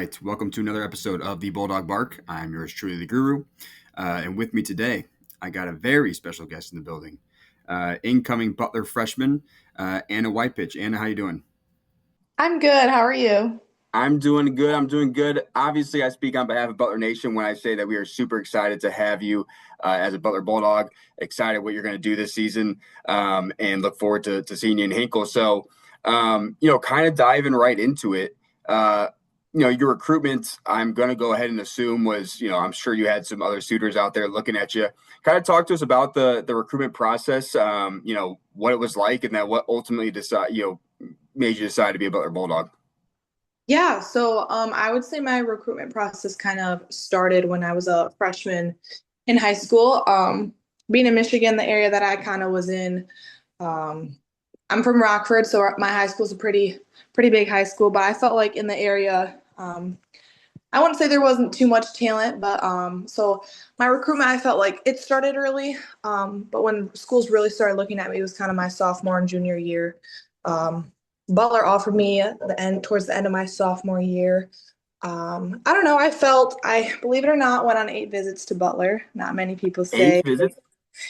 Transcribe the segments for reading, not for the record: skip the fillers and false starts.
right, welcome to another episode of the Bulldog Bark. I'm yours truly, the Guru, and with me today, I got a very special guest in the building, incoming Butler freshman, Anna Wypych. Anna, how you doing? I'm good. How are you? I'm doing good. I'm doing good. Obviously, I speak on behalf of Butler Nation when I say that we are super excited to have you as a Butler Bulldog. Excited what you're going to do this season, and look forward to seeing you in Hinkle. So, kind of diving right into it. Uh, your recruitment, I'm going to go ahead and assume was, I'm sure you had some other suitors out there looking at you. Kind of talk to us about the recruitment process, what it was like, and then what ultimately made you decide to be a Butler Bulldog. I would say my recruitment process kind of started when I was a freshman in high school. Being in Michigan, the area that I kind of was in, I'm from Rockford, so my high school is a pretty big high school. But I felt like in the area, I wouldn't say there wasn't too much talent, but so my recruitment, I felt like it started early. But when schools really started looking at me, it was kind of my sophomore and junior year. Um, Butler offered me towards the end of my sophomore year. I don't know. I believe it or not, went on 8 visits to Butler. Not many people Eight say. visits.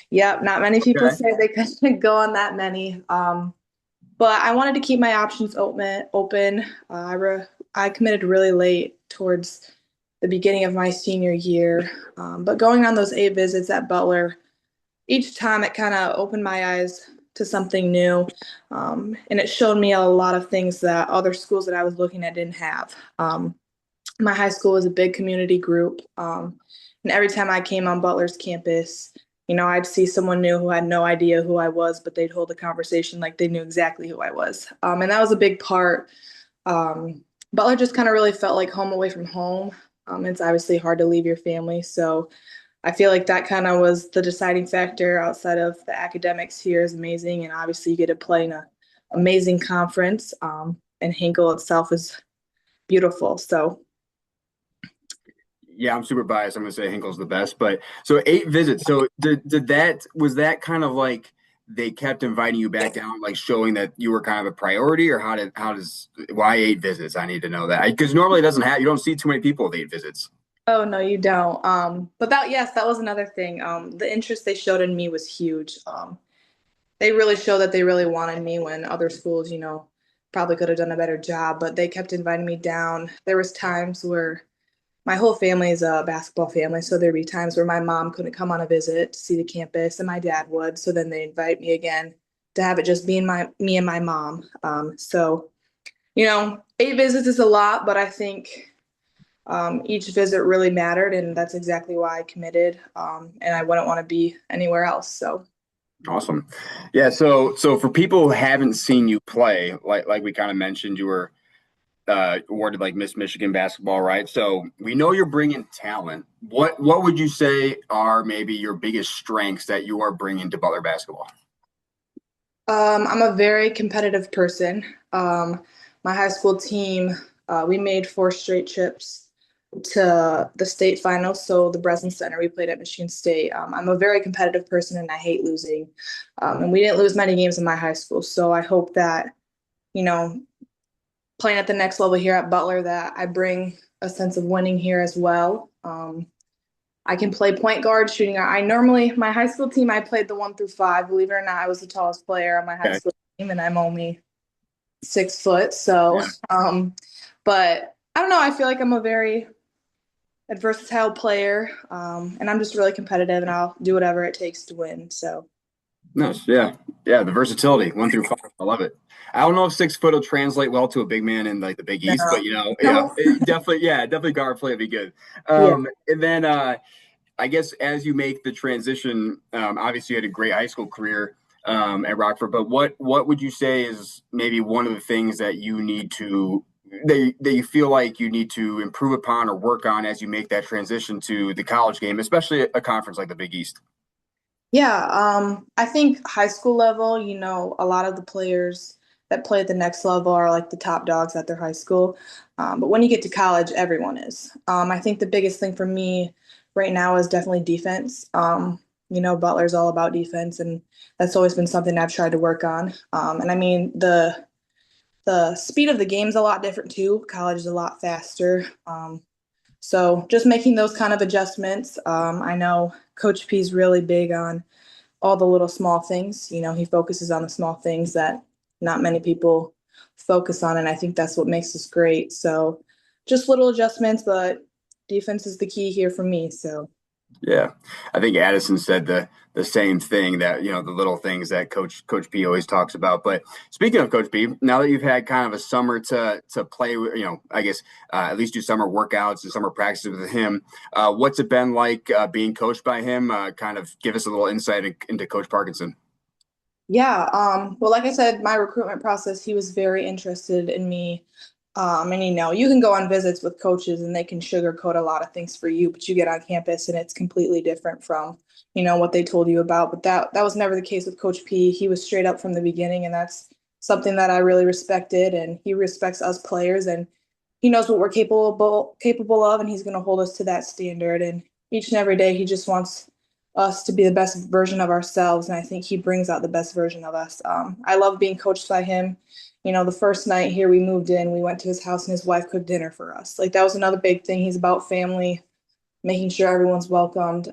Yep, not many people Okay. say they could go on that many. But I wanted to keep my options open. I committed really late towards the beginning of my senior year. But going on those 8 visits at Butler, each time it kind of opened my eyes to something new. And it showed me a lot of things that other schools that I was looking at didn't have. My high school was a big community group. And every time I came on Butler's campus, I'd see someone new who had no idea who I was, but they'd hold a conversation like they knew exactly who I was. And that was a big part. Butler just kind of really felt like home away from home. It's obviously hard to leave your family. So I feel like that kind of was the deciding factor outside of the academics here is amazing. And obviously you get to play in an amazing conference. And Hinkle itself is beautiful. So Yeah, I'm super biased. I'm gonna say Hinkle's the best, but so 8 visits. So did that was that kind of like they kept inviting you back down, like showing that you were kind of a priority, or how does why 8 visits? I need to know that because normally it doesn't have you don't see too many people with 8 visits. oh no, you don't. But that was another thing. The interest they showed in me was huge. They really showed that they really wanted me when other schools, probably could have done a better job, but they kept inviting me down. There was times where my whole family is a basketball family, so there'd be times where my mom couldn't come on a visit to see the campus, and my dad would. So then they invite me again to have it just being me and my mom. 8 visits is a lot, but I think each visit really mattered, and that's exactly why I committed. And I wouldn't want to be anywhere else. So. Awesome. Yeah, so for people who haven't seen you play, like we kind of mentioned, you were awarded like Miss Michigan basketball, right? So we know you're bringing talent. What would you say are maybe your biggest strengths that you are bringing to Butler basketball? I'm a very competitive person. My high school team, we made 4 straight trips to the state finals. So the Breslin Center, we played at Michigan State. I'm a very competitive person and I hate losing. And we didn't lose many games in my high school. So I hope that, you know, playing at the next level here at Butler, that I bring a sense of winning here as well. I can play point guard, shooting guard. My high school team, I played the 1 through 5. Believe it or not, I was the tallest player on my high Okay. school team, and I'm only 6 foot. So, Yeah. but I don't know. I feel like I'm a very versatile player, and I'm just really competitive, and I'll do whatever it takes to win. So, Nice. Yeah. Yeah. The versatility, 1 through 5. I love it. I don't know if 6 foot will translate well to a big man in like the Big East, but no. definitely guard play would be good. Yeah. And then I guess as you make the transition, obviously you had a great high school career at Rockford, but what would you say is maybe one of the things that that you feel like you need to improve upon or work on as you make that transition to the college game, especially a conference like the Big East? Yeah, I think high school level, a lot of the players that play at the next level are like the top dogs at their high school. But when you get to college, everyone is. I think the biggest thing for me right now is definitely defense. Butler's all about defense, and that's always been something I've tried to work on. And I mean, the speed of the game's a lot different too. College is a lot faster. So just making those kind of adjustments. I know Coach P is really big on all the little small things. He focuses on the small things that not many people focus on, and I think that's what makes us great. So just little adjustments, but defense is the key here for me. So Yeah, I think Addison said the same thing, that the little things that Coach P always talks about. But speaking of Coach P, now that you've had kind of a summer to play with, I guess at least do summer workouts and summer practices with him, what's it been like being coached by him? Kind of give us a little insight into Coach Parkinson. yeah, well, like I said, my recruitment process, he was very interested in me. And you can go on visits with coaches and they can sugarcoat a lot of things for you, but you get on campus and it's completely different from, what they told you about. But that was never the case with Coach P. He was straight up from the beginning, and that's something that I really respected. And he respects us players, and he knows what we're capable of, and he's going to hold us to that standard. And each and every day, he just wants us to be the best version of ourselves, and I think he brings out the best version of us. I love being coached by him. The first night here we moved in, we went to his house and his wife cooked dinner for us. Like that was another big thing. He's about family, making sure everyone's welcomed.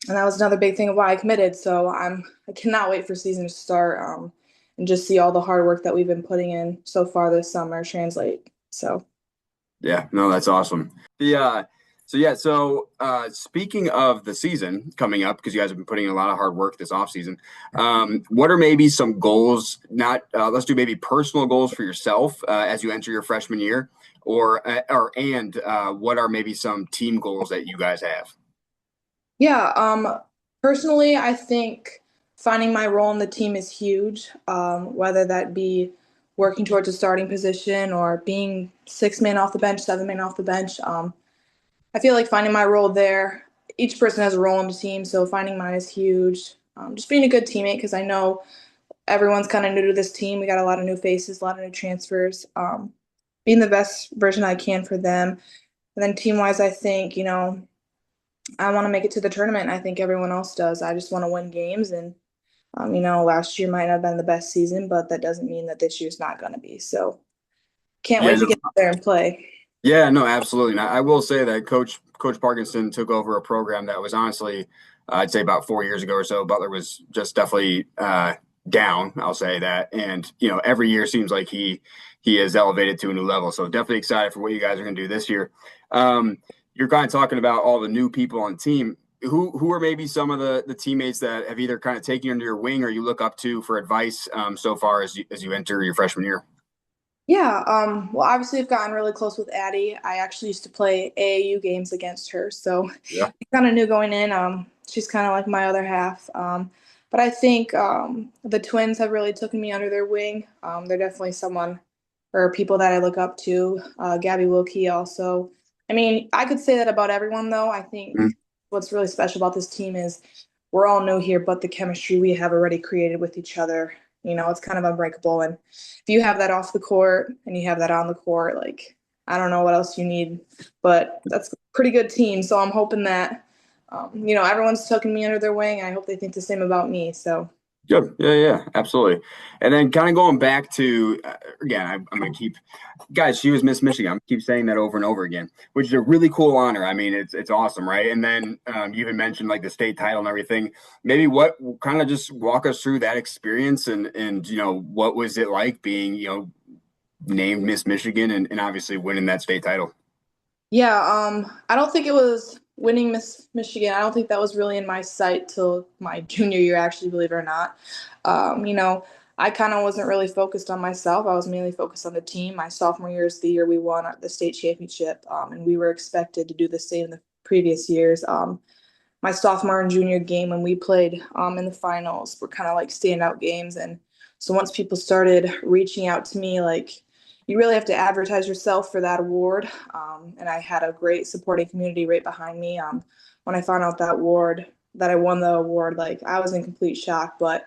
And that was another big thing of why I committed. So I cannot wait for season to start, and just see all the hard work that we've been putting in so far this summer translate. So Yeah, no, that's awesome. So speaking of the season coming up, because you guys have been putting in a lot of hard work this offseason, what are maybe some goals, not let's do maybe personal goals for yourself as you enter your freshman year, or what are maybe some team goals that you guys have? yeah, personally, I think finding my role in the team is huge, whether that be working towards a starting position or being 6 man off the bench, 7 man off the bench. I feel like finding my role there, each person has a role in the team, so finding mine is huge. Just being a good teammate, because I know everyone's kind of new to this team. We got a lot of new faces, a lot of new transfers. Being the best version I can for them. And then team wise, I think, I want to make it to the tournament. I think everyone else does. I just want to win games. And, last year might not have been the best season, but that doesn't mean that this year's not going to be. So can't Yeah, wait to no, get out there and play. yeah, no, absolutely. Now, I will say that Coach Parkinson took over a program that was honestly, I'd say about 4 years ago or so, Butler was just definitely down. I'll say that, and every year seems like he is elevated to a new level. So definitely excited for what you guys are going to do this year. You're kind of talking about all the new people on the team. Who are maybe some of the teammates that have either kind of taken you under your wing or you look up to for advice so far as you enter your freshman year? Yeah, well, obviously, I've gotten really close with Addie. I actually used to play AAU games against her, so Yeah. I kind of knew going in. She's kind of like my other half. But I think the twins have really taken me under their wing. They're definitely someone or people that I look up to. Gabby Wilkie also. I mean, I could say that about everyone, though. I think what's really special about this team is we're all new here, but the chemistry we have already created with each other, it's kind of unbreakable. And if you have that off the court and you have that on the court, like I don't know what else you need, but that's a pretty good team. So I'm hoping that everyone's tucking me under their wing. I hope they think the same about me. So Good. Yeah, absolutely. And then kind of going back to, again, I'm going to keep, guys, she was Miss Michigan. I'm gonna keep saying that over and over again, which is a really cool honor. I mean, it's awesome, right? And then you even mentioned like the state title and everything. Maybe what kind of just walk us through that experience and what was it like being, named Miss Michigan and obviously winning that state title? yeah, I don't think it was winning Miss Michigan. I don't think that was really in my sight till my junior year, actually, believe it or not. I kind of wasn't really focused on myself. I was mainly focused on the team. My sophomore year is the year we won the state championship, and we were expected to do the same the previous years. My sophomore and junior game when we played in the finals were kind of like standout games. And so once people started reaching out to me, like, you really have to advertise yourself for that award. And I had a great supporting community right behind me. When I found out that I won the award, like I was in complete shock, but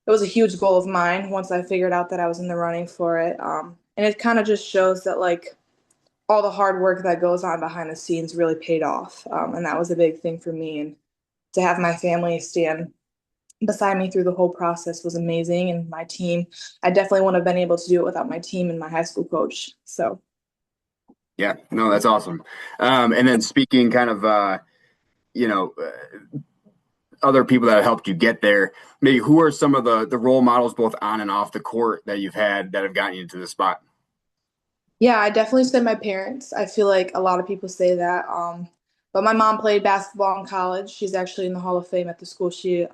it was a huge goal of mine once I figured out that I was in the running for it. And it kind of just shows that like all the hard work that goes on behind the scenes really paid off. And that was a big thing for me. And to have my family stand beside me through the whole process was amazing. And my team, I definitely wouldn't have been able to do it without my team and my high school coach. So, Yeah, no, that's awesome. And then speaking kind of, you know, other people that have helped you get there, maybe who are some of the role models both on and off the court that you've had that have gotten you to the spot? yeah, I definitely said my parents. I feel like a lot of people say that. But my mom played basketball in college. She's actually in the Hall of Fame at the school she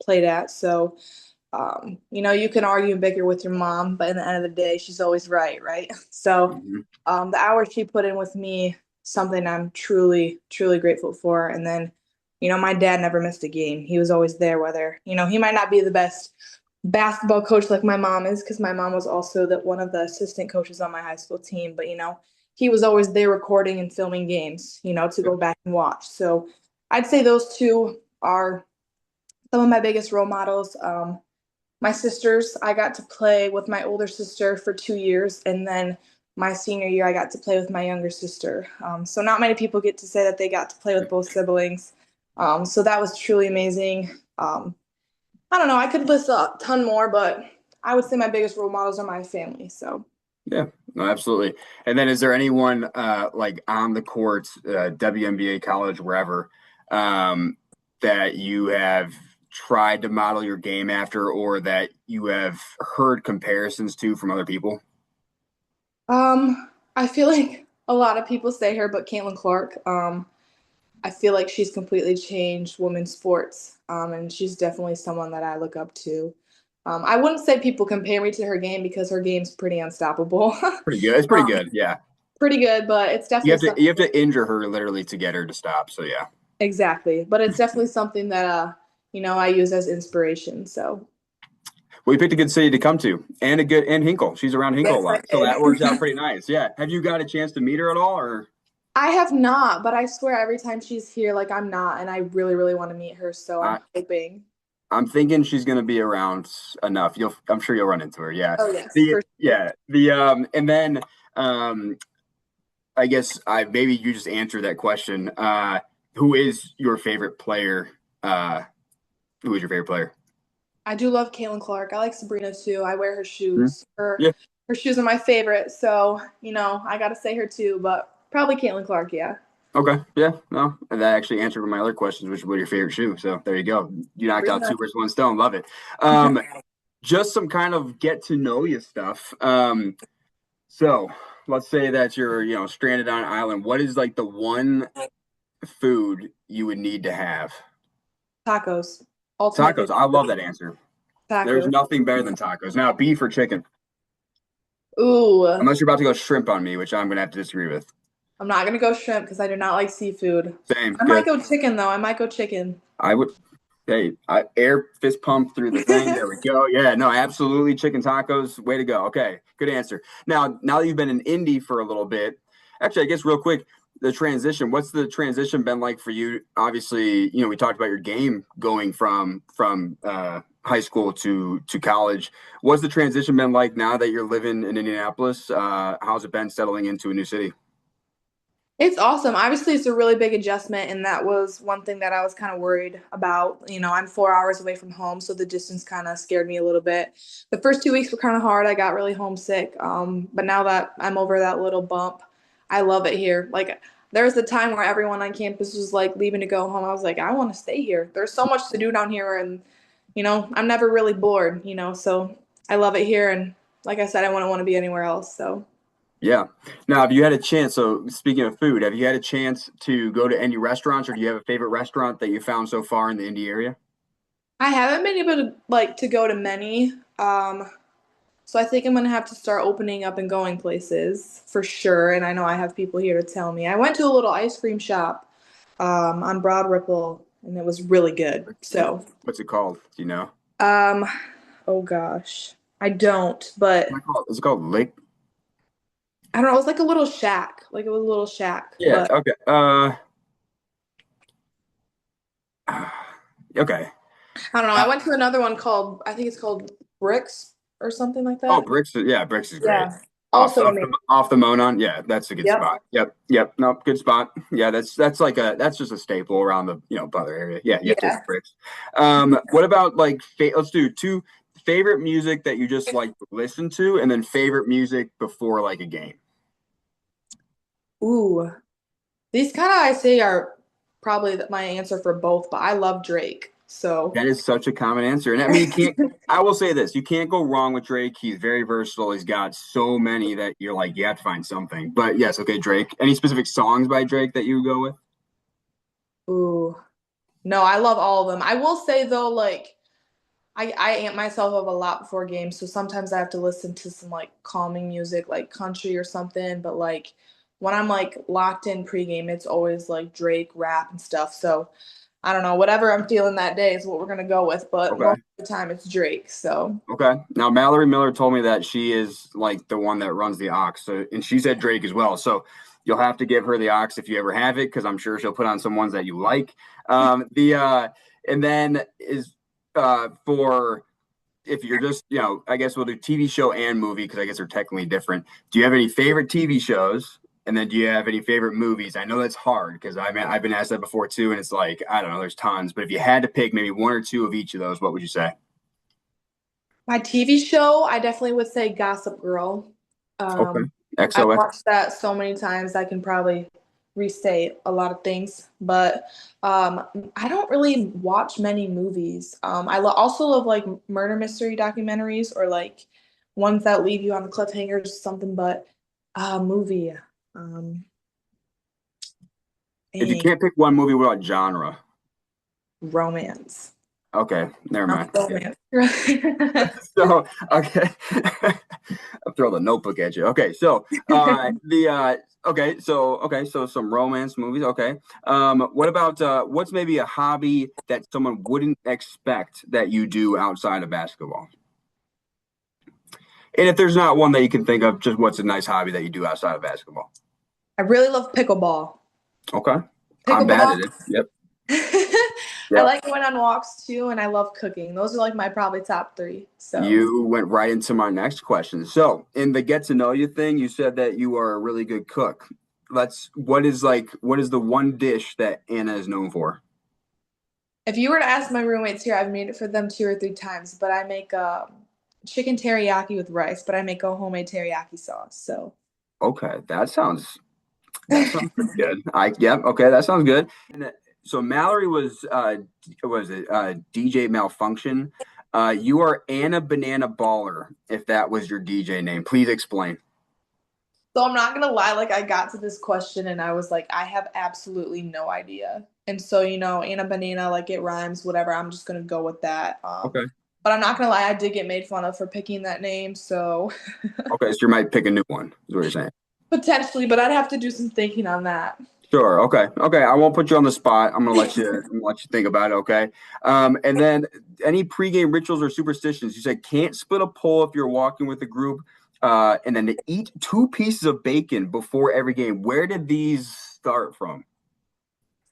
played at. So, you can argue and bicker with your mom, but in the end of the day, she's always right, right? So, Mhm. the hours she put in with me, something I'm truly, truly grateful for. And then, my dad never missed a game. He was always there, whether, he might not be the best basketball coach like my mom is, because my mom was also one of the assistant coaches on my high school team. But, he was always there recording and filming games, to go back and watch. So I'd say those two are some of my biggest role models. My sisters, I got to play with my older sister for 2 years, and then my senior year, I got to play with my younger sister. So not many people get to say that they got to play with both siblings. So that was truly amazing. I don't know, I could list a ton more, but I would say my biggest role models are my family. So Yeah, no, absolutely. And then is there anyone like on the courts, WNBA, college, wherever, um, that you have tried to model your game after or that you have heard comparisons to from other people? I feel like a lot of people say her, but Caitlin Clark. I feel like she's completely changed women's sports, and she's definitely someone that I look up to. I wouldn't say people compare me to her game because her game's pretty unstoppable. Pretty good. It's pretty um, good. Yeah. Pretty good, but it's definitely something. You have to injure her literally to get her to stop. So yeah. Exactly, but it's definitely something that I use as inspiration. So We picked a good city to come to and Hinkle. She's around Hinkle a yes, I lot. So that works out did. pretty nice. Yeah. Have you got a chance to meet her at all or I have not, but I swear every time she's here, like I'm not, and I really, really want to meet her. So I'm I, hoping. I'm thinking she's going to be around enough. I'm sure you'll run into her. Yeah. Oh yes, for sure. And then, um, I guess maybe you just answered that question. Who is your favorite player? Uh, who is your favorite player? I do love Caitlin Clark. I like Sabrina too. I wear her Hmm? shoes. Her Yeah. her shoes are my favorite. So, I gotta say her too, but probably Caitlin Clark, yeah. Okay. Yeah. No, and that actually answered one of my other questions, which was your favorite shoe. So there you go. You knocked out Sabrina. two birds, with one stone. Love it. Um, just some kind of get to know you stuff. So let's say that you're, stranded on an island. What is like the one food you would need to have? Tacos. Ultimate Tacos. favorite I love food. that answer. There's Tacos. nothing better than tacos. Now, beef or chicken? Ooh. Unless you're about to go shrimp on me, which I'm gonna have to disagree with. I'm not gonna go shrimp because I do not like seafood. Same. I might Good. go chicken though. I might go chicken. I would. Hey, air fist pump through the thing. There we go. Yeah, no, absolutely. Chicken tacos. Way to go. Okay, good answer. Now that you've been in Indy for a little bit, actually, I guess real quick, the transition. What's the transition been like for you? Obviously, we talked about your game going from high school to college. What's the transition been like now that you're living in Indianapolis? How's it been settling into a new city? It's awesome. Obviously, it's a really big adjustment, and that was one thing that I was kind of worried about. I'm 4 hours away from home, so the distance kind of scared me a little bit. The first 2 weeks were kind of hard. I got really homesick. But now that I'm over that little bump, I love it here. Like there was a time where everyone on campus was like leaving to go home. I was like, I want to stay here. There's so much to do down here, and I'm never really bored. So I love it here, and like I said, I wouldn't want to be anywhere else. So. Yeah. Now, have you had a chance? So, speaking of food, have you had a chance to go to any restaurants, or do you have a favorite restaurant that you found so far in the Indy area? I haven't been able to to go to many. So I think I'm gonna have to start opening up and going places for sure. And I know I have people here to tell me. I went to a little ice cream shop on Broad Ripple, and it was really good. So, What's it called? Do you know? um, oh gosh, I don't, but Is it called Lake? I don't know. It was like a little shack, like it was a little shack. Yeah. But Okay. Okay. I don't know. Uh, I went to another one called I think it's called Bricks or something like oh, that. Bricks. Yeah, Bricks is great. Yeah. Also amazing. Off the Monon. Yeah, that's a good Yep. spot. Yep. Nope, good spot. Yeah, that's just a staple around the Butler area. Yeah, you have to hit Yeah. the bricks. What about like let's do two favorite music that you just like to listen to, and then favorite music before like a game. Ooh, these kind of I say are probably my answer for both, but I love Drake. So That is such a common answer. And I mean, you can't, I will say this, you can't go wrong with Drake. He's very versatile. He's got so many that you're like, you have to find something. But yes, okay, Drake. Any specific songs by Drake that you would go with? ooh, no, I love all of them. I will say though, like I amp myself up a lot before games, so sometimes I have to listen to some like calming music, like country or something. But like when I'm like locked in pregame, it's always like Drake rap and stuff. So I don't know, whatever I'm feeling that day is what we're gonna go with. But Okay. most of the time, it's Drake. So Okay. Now, Mallory Miller told me that she is like the one that runs the aux. So, and she said Drake as well. So you'll have to give her the aux if you ever have it, because I'm sure she'll put on some ones that you like. And then is for if you're just, I guess we'll do TV show and movie because I guess they're technically different. Do you have any favorite TV shows? And then do you have any favorite movies? I know that's hard because I've been asked that before too, and it's like, I don't know, there's tons. But if you had to pick maybe one or two of each of those, what would you say? my TV show, I definitely would say Gossip Girl. Okay. I've XOX. watched that so many times I can probably restate a lot of things, but I don't really watch many movies. Also love like murder mystery documentaries or like ones that leave you on cliffhangers or something. But movie, um, If you a can't pick one movie, what about genre? romance. Okay, never I'm mind. Yeah. romance. So, okay, I'll throw the notebook at you. Okay, so so some romance movies. Okay, what about what's maybe a hobby that someone wouldn't expect that you do outside of basketball? And if there's not one that you can think of, just what's a nice hobby that you do outside of basketball? I really love pickleball. Okay, I'm bad Pickleball. at it. Yep, I yep. like going on walks too, and I love cooking. Those are like my probably top three. So You went right into my next question. So, in the get to know you thing, you said that you are a really good cook. What is the one dish that Anna is known for? if you were to ask my roommates here, I've made it for them 2 or 3 times, but I make chicken teriyaki with rice, but I make a homemade teriyaki sauce. So Okay, that sounds pretty good. Okay, that sounds good. So Mallory was it DJ Malfunction? You are Anna Banana Baller, if that was your DJ name. Please explain. So I'm not gonna lie, like I got to this question and I was like, I have absolutely no idea. And so, Anna Banana, like it rhymes, whatever. I'm just gonna go with that. Okay. But I'm not gonna lie, I did get made fun of for picking that name, so Okay, so you might pick a new one, is what you're saying. potentially, but I'd have to do some thinking on that. Sure. Okay. Okay. I won't put you on the spot. I'm gonna let you think about it. Okay. And then any pregame rituals or superstitions? You said can't split a pole if you're walking with a group. And then to eat 2 pieces of bacon before every game. Where did these start from?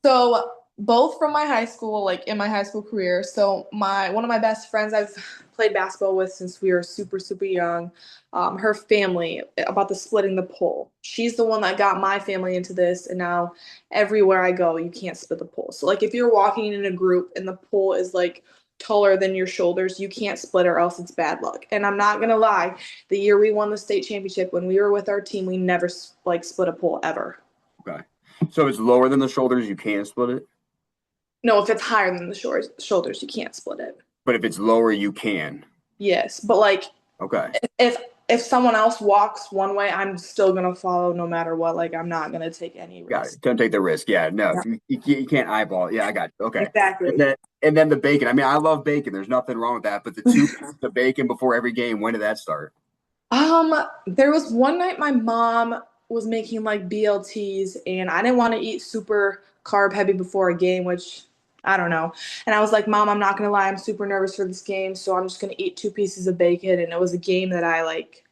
So both from my high school, like in my high school career. So my one of my best friends I've played basketball with since we were super, super young. Her family about the splitting the pole. She's the one that got my family into this, and now everywhere I go, you can't split the pole. So like if you're walking in a group and the pole is like taller than your shoulders, you can't split or else it's bad luck. And I'm not gonna lie, the year we won the state championship, when we were with our team, we never like split a pole ever. Okay. So it's lower than the shoulders. You can split it, No, if it's higher than the shoulders, you can't split it. but if it's lower, you can. Yes, but like Okay. if if someone else walks one way, I'm still gonna follow no matter what. Like I'm not gonna take any Got risk. it. Don't take the risk. Yeah. No, Yeah, you can't eyeball it. Yeah, I got it. Okay. And exactly. then and then the bacon. I mean, I love bacon. There's nothing wrong with that. But the 2 pieces of bacon before every game. When did that start? There was one night my mom was making like BLTs, and I didn't want to eat super carb heavy before a game, which I don't know. And I was like, Mom, I'm not gonna lie, I'm super nervous for this game, so I'm just gonna eat 2 pieces of bacon. And it was a game that I like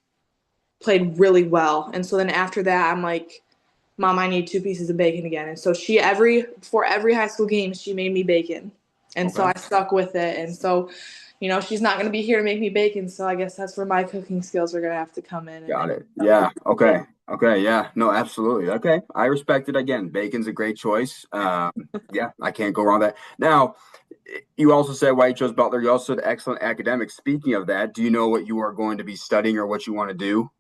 played really well. And so then after that, I'm like, Mom, I need 2 pieces of bacon again. And so before every high school game, she made me bacon. And so Okay. I stuck with it. And so, she's not going to be here to make me bacon. So I guess that's where my cooking skills are going to have to come in. And Got it. Yeah. Okay. Okay. Yeah. No, absolutely. Okay. I respect it. Again, bacon's a great choice. Yeah, I can't go wrong with that. Now, you also said why you chose Butler. You also said excellent academics. Speaking of that, do you know what you are going to be studying or what you want to do?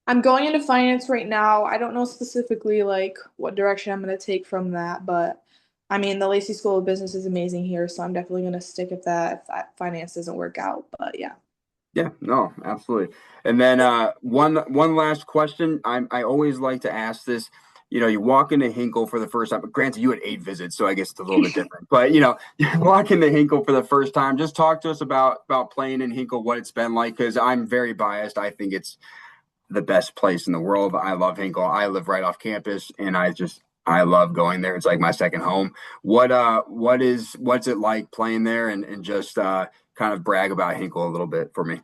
I'm going into finance right now. I don't know specifically like what direction I'm going to take from that, but I mean, the Lacey School of Business is amazing here, so I'm definitely going to stick at that if that finance doesn't work out. But yeah. Yeah, no, absolutely. And then one last question. I always like to ask this. You walk into Hinkle for the first time. But granted, you had 8 visits, so I guess it's a little bit different. But you walk into Hinkle for the first time. Just talk to us about playing in Hinkle, what it's been like. Because I'm very biased. I think it's the best place in the world. I love Hinkle. I live right off campus, and I love going there. It's like my second home. What's it like playing there, and just kind of brag about Hinkle a little bit for me.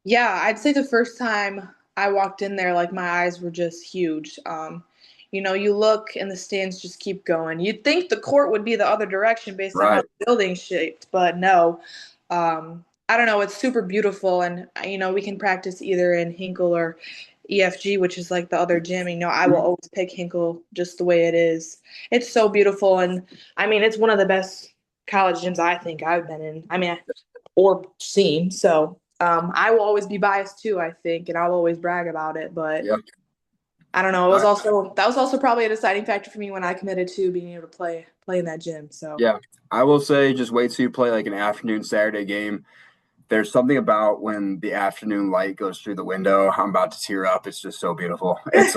Yeah, I'd say the first time I walked in there, like my eyes were just huge. You look and the stands just keep going. You'd think the court would be the other direction based on how Right. the building's shaped, but no. I don't know. It's super beautiful, and we can practice either in Hinkle or EFG, which is like the other gym. I will always pick Hinkle just the way it is. It's so beautiful, and I mean, it's one of the best college gyms I think I've been in. I mean, or seen. So I will always be biased too, I think, and I'll always brag about it. But Yep. I don't know. It was I, also that was also probably a deciding factor for me when I committed to being able to play in that gym. So yeah. I will say, just wait till you play like an afternoon Saturday game. There's something about when the afternoon light goes through the window. I'm about to tear up. It's just so beautiful. There's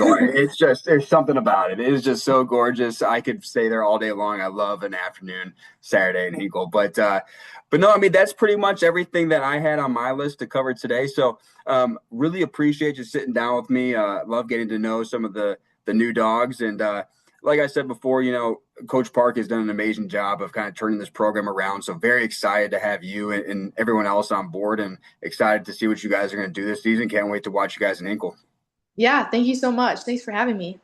something about it. It is just so gorgeous. I could stay there all day long. I love an afternoon Saturday in Hinkle. But no, I mean, that's pretty much everything that I had on my list to cover today. So really appreciate you sitting down with me. Love getting to know some of the new dogs. And like I said before, Coach Park has done an amazing job of kind of turning this program around. So very excited to have you and everyone else on board, and excited to see what you guys are going to do this season. Can't wait to watch you guys in Hinkle. yeah, thank you so much. Thanks for having me.